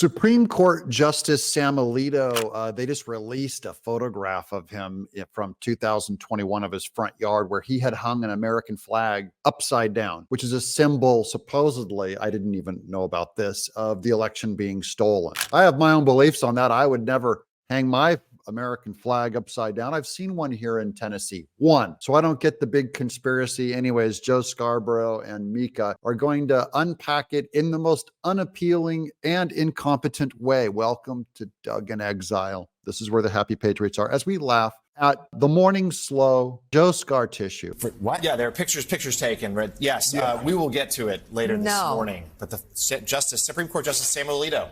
Supreme Court Justice Sam Alito, they just released a photograph of him from 2021 of his front yard where he had hung an American flag upside down, which is a symbol, supposedly, I didn't even know about this, of the election being stolen. I have my own beliefs on that. I would never hang my American flag upside down. I've seen one here in Tennessee, one. So I don't get the big conspiracy. Anyways, Joe Scarborough and Mika are going to unpack it in the most unappealing and incompetent way. Welcome to Doug in Exile. This is where the happy patriots are as we laugh at the morning slow Joe Scar tissue. What? Yeah, there are pictures taken. Right? Yes, yeah. We will get to it later this morning. But the Supreme Court Justice Samuel Alito,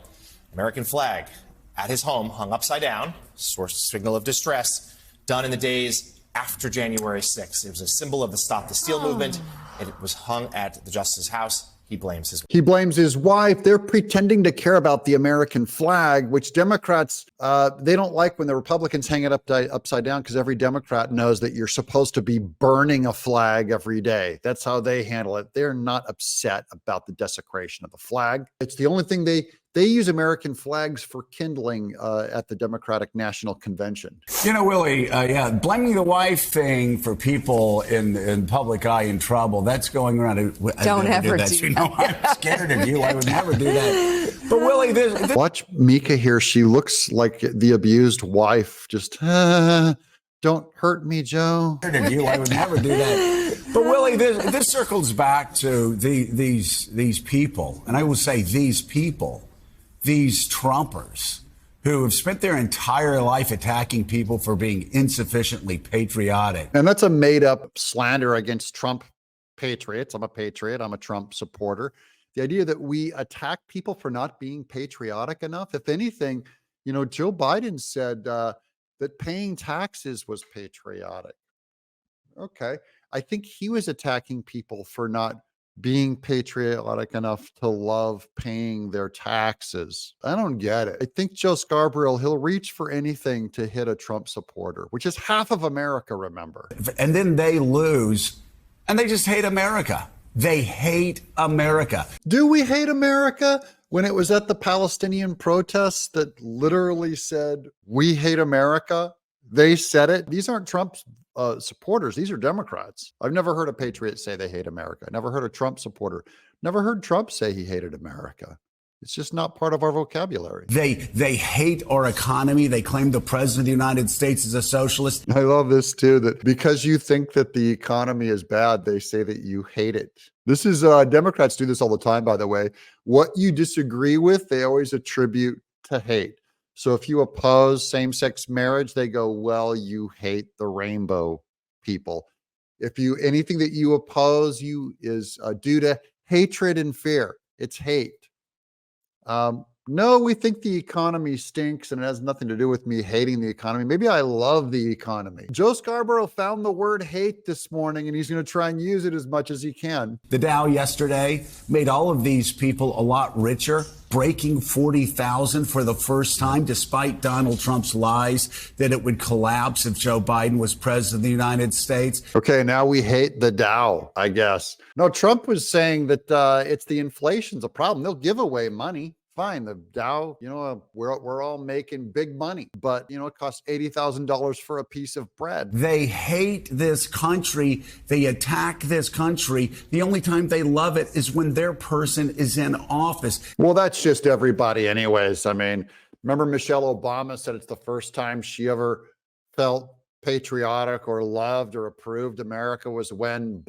American flag at his home, hung upside down, signal of distress, done in the days after January 6th. It was a symbol of the Stop the Steal movement. It was hung at the Justice's house. He blames his wife. They're pretending to care about the American flag, which Democrats, they don't like when the Republicans hang it upside down, because every Democrat knows that you're supposed to be burning a flag every day. That's how they handle it. They're not upset about the desecration of the flag. It's the only thing they use American flags for kindling at the Democratic National Convention. You know, Willie, blaming the wife thing for people in public eye in trouble, that's going around. Don't ever do that. You know, I'm scared of you. I would never do that. But Willie, this... Watch Mika here. She looks like the abused wife. Just, don't hurt me, Joe. I'm scared of you. I would never do that. But Willie, this circles back to these people, and I will say these people, these Trumpers who have spent their entire life attacking people for being insufficiently patriotic. And that's a made-up slander against Trump patriots. I'm a patriot. I'm a Trump supporter. The idea that we attack people for not being patriotic enough. If anything, you know, Joe Biden said that paying taxes was patriotic. Okay. I think he was attacking people for not being patriotic enough to love paying their taxes. I don't get it. I think Joe Scarborough, he'll reach for anything to hit a Trump supporter, which is half of America, remember. And then they lose and they just hate America. They hate America. Do we hate America? When it was at the Palestinian protests that literally said, we hate America, they said it. These aren't Trump's supporters. These are Democrats. I've never heard a patriot say they hate America. Never heard a Trump supporter. Never heard Trump say he hated America. It's just not part of our vocabulary. They hate our economy. They claim the president of the United States is a socialist. I love this too, that because you think that the economy is bad, they say that you hate it. This is, Democrats do this all the time, by the way. What you disagree with, they always attribute to hate. So if you oppose same-sex marriage, they go, well, you hate the rainbow people. If anything that you oppose is due to hatred and fear, it's hate. No, we think the economy stinks and it has nothing to do with me hating the economy. Maybe I love the economy. Joe Scarborough found the word hate this morning and he's going to try and use it as much as he can. The Dow yesterday made all of these people a lot richer, breaking 40,000 for the first time, despite Donald Trump's lies that it would collapse if Joe Biden was president of the United States. Okay, now we hate the Dow, I guess. No, Trump was saying that it's the inflation's a problem. They'll give away money. Fine, the Dow, you know, we're all making big money, but, you know, it costs $80,000 for a piece of bread. They hate this country. They attack this country. The only time they love it is when their person is in office. Well, that's just everybody anyways. I mean, remember Michelle Obama said it's the first time she ever felt patriotic or loved or approved America was when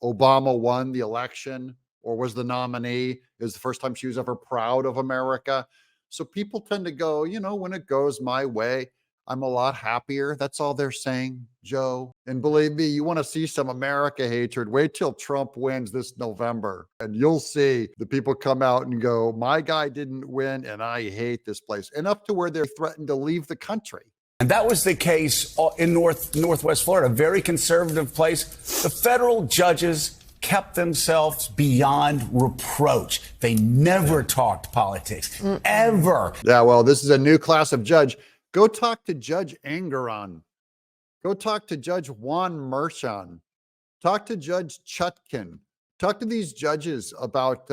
Obama won the election or was the nominee. It was the first time she was ever proud of America. So people tend to go, you know, when it goes my way, I'm a lot happier. That's all they're saying, Joe. And believe me, you want to see some America hatred, wait till Trump wins this November. And you'll see the people come out and go, my guy didn't win and I hate this place. Enough to where they're threatened to leave the country. And that was the case in Northwest Florida, a very conservative place. The federal judges kept themselves beyond reproach. They never talked politics, ever. Yeah, well, this is a new class of judge. Go talk to Judge Engoron. Go talk to Judge Juan Merchan. Talk to Judge Chutkin. Talk to these judges about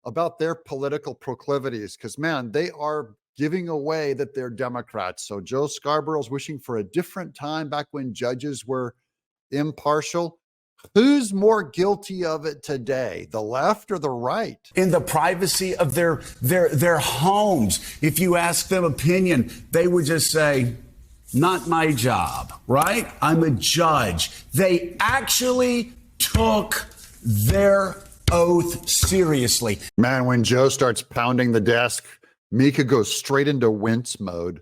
about their political proclivities, because, man, they are giving away that they're Democrats. So Joe Scarborough's wishing for a different time back when judges were impartial. Who's more guilty of it today, the left or the right? In the privacy of their homes. If you ask them opinion, they would just say, not my job, right? I'm a judge. They actually took their oath seriously. Man, when Joe starts pounding the desk, Mika goes straight into wince mode.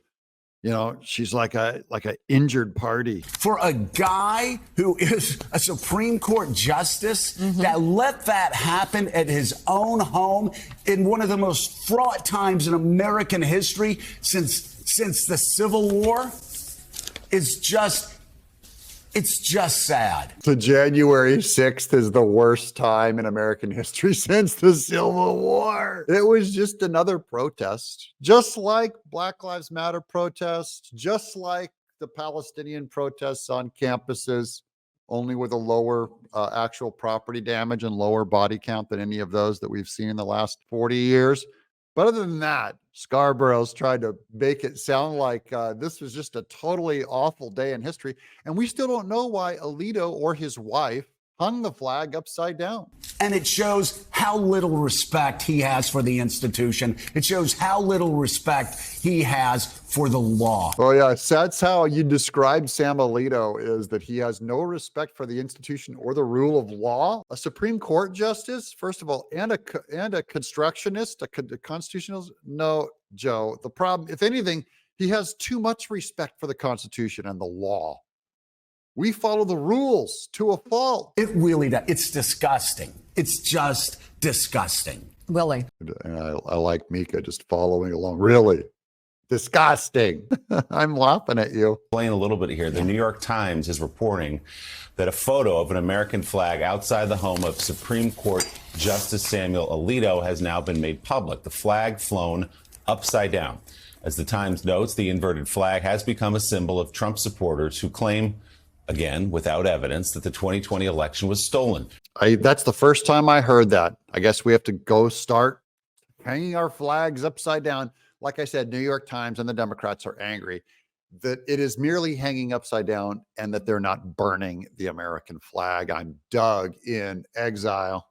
You know, she's like a injured party. For a guy who is a Supreme Court justice that let that happen at his own home in one of the most fraught times in American history since the Civil War is just, it's just sad. So January 6th is the worst time in American history since the Civil War. It was just another protest, just like Black Lives Matter protests, just like the Palestinian protests on campuses, only with a lower actual property damage and lower body count than any of those that we've seen in the last 40 years. But other than that, Scarborough's tried to make it sound like this was just a totally awful day in history. And we still don't know why Alito or his wife hung the flag upside down. And it shows how little respect he has for the institution. It shows how little respect he has for the law. Oh, yes. That's how you describe Sam Alito, is that he has no respect for the institution or the rule of law. A Supreme Court justice, first of all, and a constructionist, a constitutionalist. No, Joe. The problem, if anything, he has too much respect for the Constitution and the law. We follow the rules to a fault. It really does. It's disgusting. It's just disgusting. Willie. And I like Mika just following along. Really disgusting. I'm laughing at you. Explain a little bit here. The New York Times is reporting that a photo of an American flag outside the home of Supreme Court Justice Samuel Alito has now been made public. The flag flown upside down. As the Times notes, the inverted flag has become a symbol of Trump supporters who claim, again, without evidence, that the 2020 election was stolen. That's the first time I heard that. I guess we have to go start hanging our flags upside down. Like I said, New York Times and the Democrats are angry that it is merely hanging upside down and that they're not burning the American flag. I'm Doug in Exile.